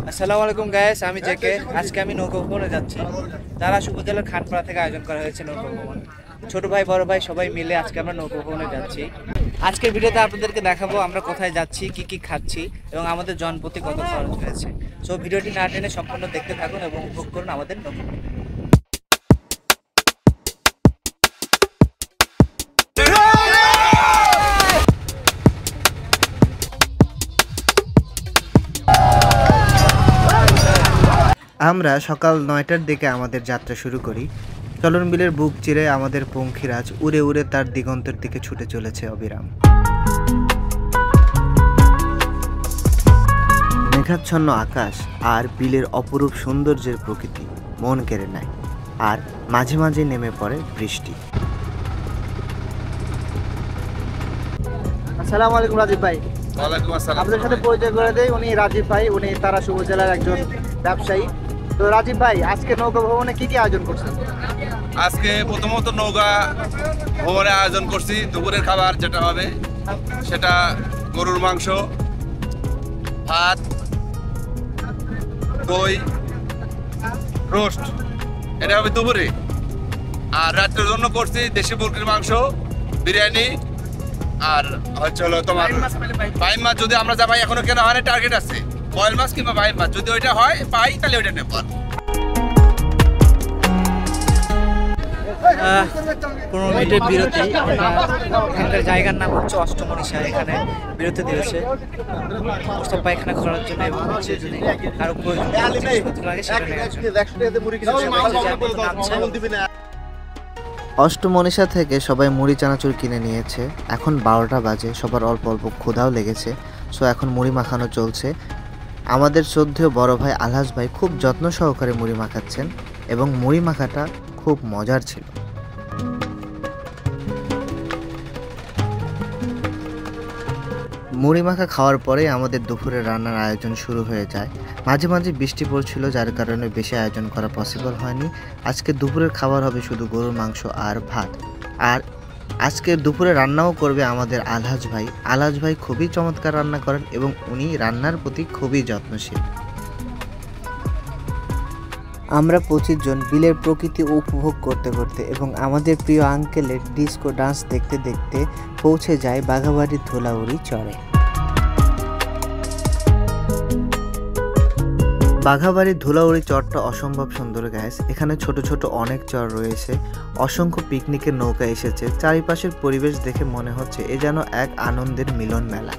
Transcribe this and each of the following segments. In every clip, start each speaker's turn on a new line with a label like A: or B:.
A: আসসালামু আলাইকুম গাইস, আমি জেকে। আজকে আমি নৌকা ভ্রমণে যাচ্ছি। তারাস উপজেলার খানপাড়া থেকে আয়োজন করা হয়েছে নৌকা ভ্রমণ। ছোট ভাই বড় ভাই সবাই মিলে আজকে আমরা নৌকা ভ্রমণে যাচ্ছি। আজকের ভিডিওতে আপনাদেরকে দেখাবো আমরা কোথায় যাচ্ছি, কি কি খাচ্ছি এবং আমাদের জনপ্রতি কত খরচ হয়েছে। সো ভিডিওটি না টেনে সম্পূর্ণ দেখতে থাকুন এবং উপভোগ করুন আমাদের নৌকা ভ্রমণ। আমরা সকাল ৯টার দিকে আমাদের যাত্রা শুরু করি। চলন বিলের বুক চিরে আমাদের পঙ্খিরাজ উড়ে উড়ে তার দিগন্তের দিকে ছুটে চলেছে অবিরাম। মেঘাচ্ছন্ন আকাশ আর বিলের অপরূপ সৌন্দর্যের প্রকৃতি মন কেড়ে নেয়, আর মাঝে মাঝে নেমে পড়ে বৃষ্টি। আসসালামু আলাইকুম রাজীব ভাই।
B: ওয়ালাইকুম আসসালাম।
A: আপনাদের সাথে পরিচয় করে দেই, উনি রাজীব ভাই, উনি তারাস উপজেলার একজন ব্যবসায়ী। তো রাজীব ভাই, আজকে নৌকা ভ্রমণে কি কি আয়োজন করছেন?
B: আজকে প্রথমত নৌকা ভ্রমণে আয়োজন করছি। দুপুরের খাবার যেটা হবে সেটা গরুর মাংস, ভাত, দই, রোস্ট, এটা হবে দুপুরে। আর রাত্রের জন্য করছি দেশি মুরগির মাংস, বিরিয়ানি, আর হচ্ছে হলো তোমার বাইম মাছ। যদি আমরা যা পাই, এখনো কেনা হয় না, টার্গেট আছে বয়েল মাছ কিংবা বাইম মাছ। যদি ওইটা হয় পাই তাহলে ওইটা নেব।
A: 15 মিনিটের বিরতি। এখানকার জায়গার নাম হচ্ছে অষ্টমনীষা। এখানে বিরতি দিয়েছে মোস্তফা পায়খানা করার জন্য এবং হচ্ছে যদি আরো অষ্টমনীষা থেকে সবাই মুড়ি চানাচুর কিনে নিয়েছে। এখন 12টা বাজে, সবার অল্প অল্প ক্ষুধাও লেগেছে। সো এখন মুড়ি মাখানো চলছে। আমাদের শ্রদ্ধেয় বড় ভাই আলহাজ ভাই খুব যত্ন সহকারে মুড়ি মাখাচ্ছেন এবং মুড়ি মাখাটা খুব মজার ছিল। মুড়ি মাখা খাওয়ার পরে আমাদের দুপুরে রান্নার আয়োজন শুরু হয়ে যায়। মাঝে মাঝে বৃষ্টি পড়ছিল, যার কারণে বেশি আয়োজন করা পসিবল হয়নি। আজকে দুপুরের খাবার হবে শুধু গরুর মাংস আর ভাত। আর আজকে দুপুরে রান্নাও করবে আমাদের আলহাজ ভাই। আলহাজ ভাই খুবই চমৎকার রান্না করেন এবং উনি রান্নার প্রতি খুবই যত্নশীল। আমরা 25 জন বিলের প্রকৃতি উপভোগ করতে করতে এবং আমাদের প্রিয় আঙ্কেলের ডিস্কো ডান্স দেখতে দেখতে পৌঁছে যায় বাঘাবাড়ির ধুলাউড়ি চরে। বাঘাবাড়ির ধুলাউড়ি চরটা অসম্ভব সুন্দর গাইস। এখানে ছোট ছোট অনেক চর রয়েছে, অসংখ্য পিকনিকের নৌকা এসেছে। চারিপাশের পরিবেশ দেখে মনে হচ্ছে এ যেন এক আনন্দের মিলন মেলা।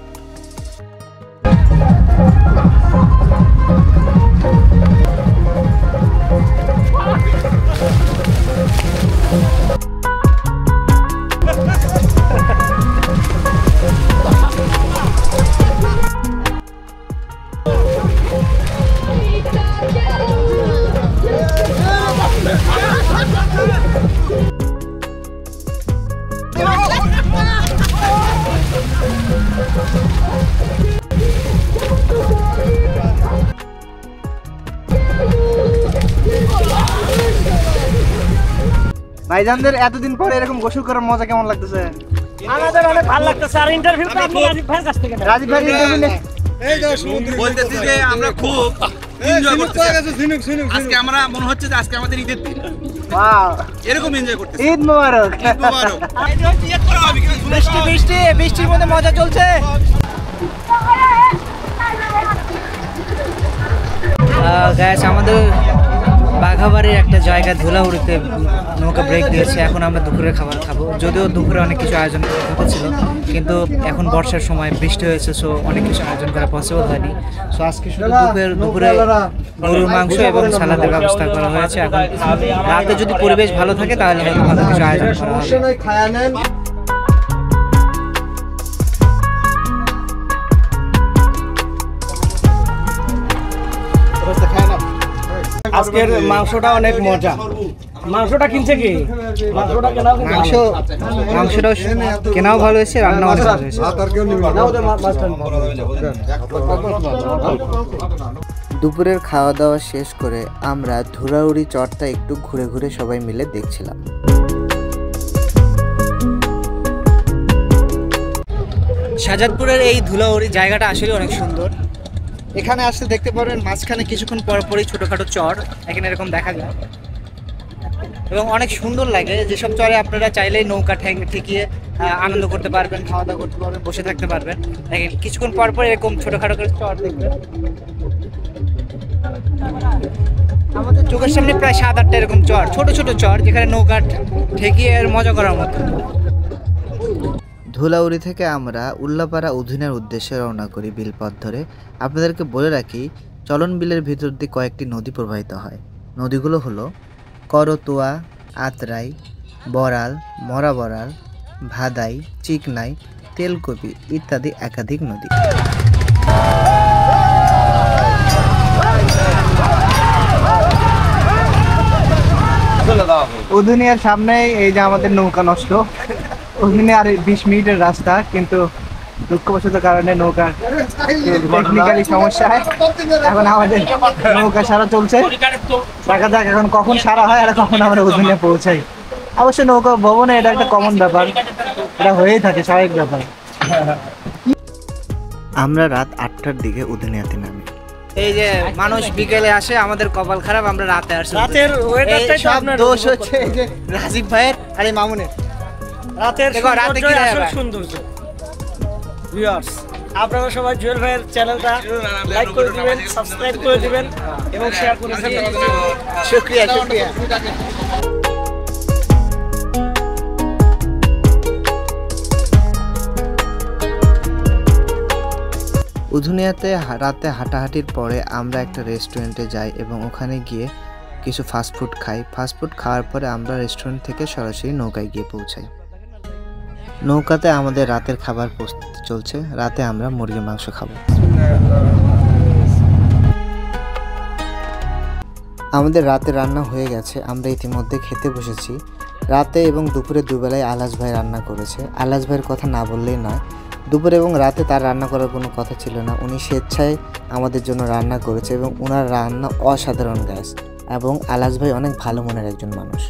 A: ভাইজানদের এতদিন পরে এরকম গোসল করার মজা কেমন লাগতেছে?
C: আমাদের অনেক ভালো লাগতেছে। আর ইন্টারভিউটা আপনি রাজীব ভাইয়ের কাছ থেকে নেন।
A: রাজীব ভাই ইন্টারভিউ
B: এই যে সমুদ্র বলতেছি যে আমরা খুব এনজয় করতেছি। আজকে আমরা মনে হচ্ছে যে আজকে আমাদের ঈদের দিন।
A: ওয়াও,
B: এরকম এনজয় করতেছি।
A: ঈদ মোবারক।
B: ঈদ মোবারক।
A: বৃষ্টি বৃষ্টি বৃষ্টির মধ্যে মজা চলছে। গ্যাস আমাদের বাঘাবাড়ির একটা জায়গায় ধুলাউড়িতে নৌকা ব্রেক দিয়েছে। এখন আমরা দুপুরের খাবার খাবো। যদিও দুপুরে অনেক কিছু আয়োজন হয়েছিল, কিন্তু এখন বর্ষার সময় বৃষ্টি হয়েছে, সো অনেক কিছু আয়োজন করা পসিবল হয়নি। সো আজকে শুধু দুপুরে গরুর মাংস এবং সালাদের ব্যবস্থা করা হয়েছে। এখন রাতে যদি পরিবেশ ভালো থাকে তাহলে হয়তো ভালো কিছু আয়োজন করা হবে।
C: আজকের মাংসটা অনেক মজা। মাংসটা কিনছে কি?
A: মাংসটাও কেনাও ভালো হয়েছে, রান্নাও ভালো হয়েছে। দুপুরের খাওয়া দাওয়া শেষ করে আমরা ধুলাউড়ি চরটা একটু ঘুরে ঘুরে সবাই মিলে দেখছিলাম। শাহজাদপুরের এই ধুলাউড়ি জায়গাটা আসলে অনেক সুন্দর। এখানে আসলে দেখতে পারবেন মাঝখানে কিছুক্ষণ পর পরই ছোটোখাটো চর এখানে এরকম দেখা যায় এবং অনেক সুন্দর লাগে। যেসব চরে আপনারা চাইলেই নৌকা ঠেকিয়ে আনন্দ করতে পারবেন, খাওয়া দাওয়া করতে পারবেন, বসে থাকতে পারবেন। দেখেন কিছুক্ষণ পর পর এরকম ছোটোখাটো করে চর দেখবেন। আমাদের চোখের সামনে প্রায় 7-8টা এরকম চর, ছোট ছোট চর, যেখানে নৌকা ঠেকিয়ে মজা করার মতো।
D: ধুলাউড়ি থেকে আমরা উল্লাপাড়া উধুনের উদ্দেশ্যে রওনা করি বিল পথ ধরে। আপনাদেরকে বলে রাখি, চলন বিলের ভিতর দিয়ে কয়েকটি নদী প্রবাহিত হয়। নদীগুলো হলো করতোয়া, আত্রাই, বড়াল, মরা বড়াল, ভাদাই, চিকনাই, তেলকপি ইত্যাদি একাধিক নদী।
C: উদুনিয়ার সামনে এই যে আমাদের নৌকা নষ্ট। উদুনিয়া আর 20 মিনিটের রাস্তা, কিন্তু দুঃখবশত কারণে নৌকার টেকনিক্যালি সমস্যা হয়। এখন আমাদের নৌকা সারা চলছে, দেখা যাক এখন কখন সারা হয় আর কখন আমরা উদুনিয়া পৌঁছাই। অবশ্যই নৌকা ভবনে এটা একটা কমন ব্যাপার, এটা হয়েই থাকে, স্বাভাবিক ব্যাপার।
D: আমরা রাত 8টার দিকে উধুনিয়াতে নামি।
A: এই যে মানুষ বিকেলে আসে, আমাদের কপাল খারাপ, আমরা রাতে আসি।
C: রাতের ওয়েদারটাই তো
A: সব
C: আপনার
A: দোষ হচ্ছে এই যে রাজীব ভাইয়ের আর এই মামুনের।
C: রাতের
A: দেখো, রাতে কি
C: সৌন্দর্যই আসল
A: দেখা যায়?
C: সৌন্দর্য। ভিউয়ার্স, আপনারা সবাই জুয়েল ভাইয়ের চ্যানেলটা লাইক করে দিবেন, সাবস্ক্রাইব করে দিবেন এবং শেয়ার করে দিবেন।
A: শুকরিয়া শুকরিয়া।
D: উধুনিয়াতে রাতে হাঁটাহাঁটির পরে আমরা একটা রেস্টুরেন্টে যাই এবং ওখানে গিয়ে কিছু ফাস্টফুড খাই। ফাস্টফুড খাওয়ার পরে আমরা রেস্টুরেন্ট থেকে সরাসরি নৌকায় গিয়ে পৌঁছাই। নৌকাতে আমাদের রাতের খাবার প্রস্তুতি চলছে। রাতে আমরা মুরগির মাংস খাবো। আমাদের রাতে রান্না হয়ে গেছে, আমরা ইতিমধ্যে খেতে বসেছি। রাতে এবং দুপুরে দুবেলায় আলাস ভাই রান্না করেছে। আলাস ভাইয়ের কথা না বললেই নয়, দুপুর এবং রাতে তার রান্না করার কোনো কথা ছিল না। উনি স্বেচ্ছায় আমাদের জন্য রান্না করেছে এবং ওনার রান্না অসাধারণ গ্যাস, এবং আলাস ভাই অনেক ভালো মনের একজন মানুষ।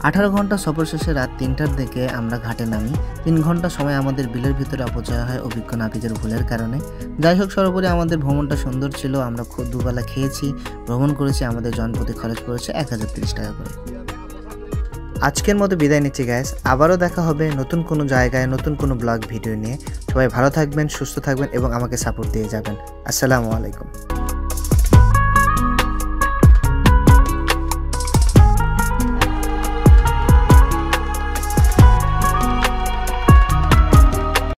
D: 18 ঘন্টা সফর শেষে রাত 3টার দিকে আমরা ঘাটে নামি। 3 ঘন্টা সময় আমাদের বিলের ভিতরে অপচয় হয় অভিজ্ঞ নাবিকের ভুলের কারণে। যাই হোক, সর্বোপরি আমাদের ভ্রমণটা সুন্দর ছিল। আমরা দুবেলা খেয়েছি, ভ্রমণ করেছি। আমাদের জনপ্রতি খরচ পড়েছে 1030 টাকা করে। আজকের মতো বিদায় নিচ্ছি গাইস। আবারও দেখা হবে নতুন কোনো জায়গায়, নতুন কোনো ব্লগ ভিডিও নিয়ে। সবাই ভালো থাকবেন, সুস্থ থাকবেন এবং আমাকে সাপোর্ট দিয়ে যাবেন। আসসালামু আলাইকুম।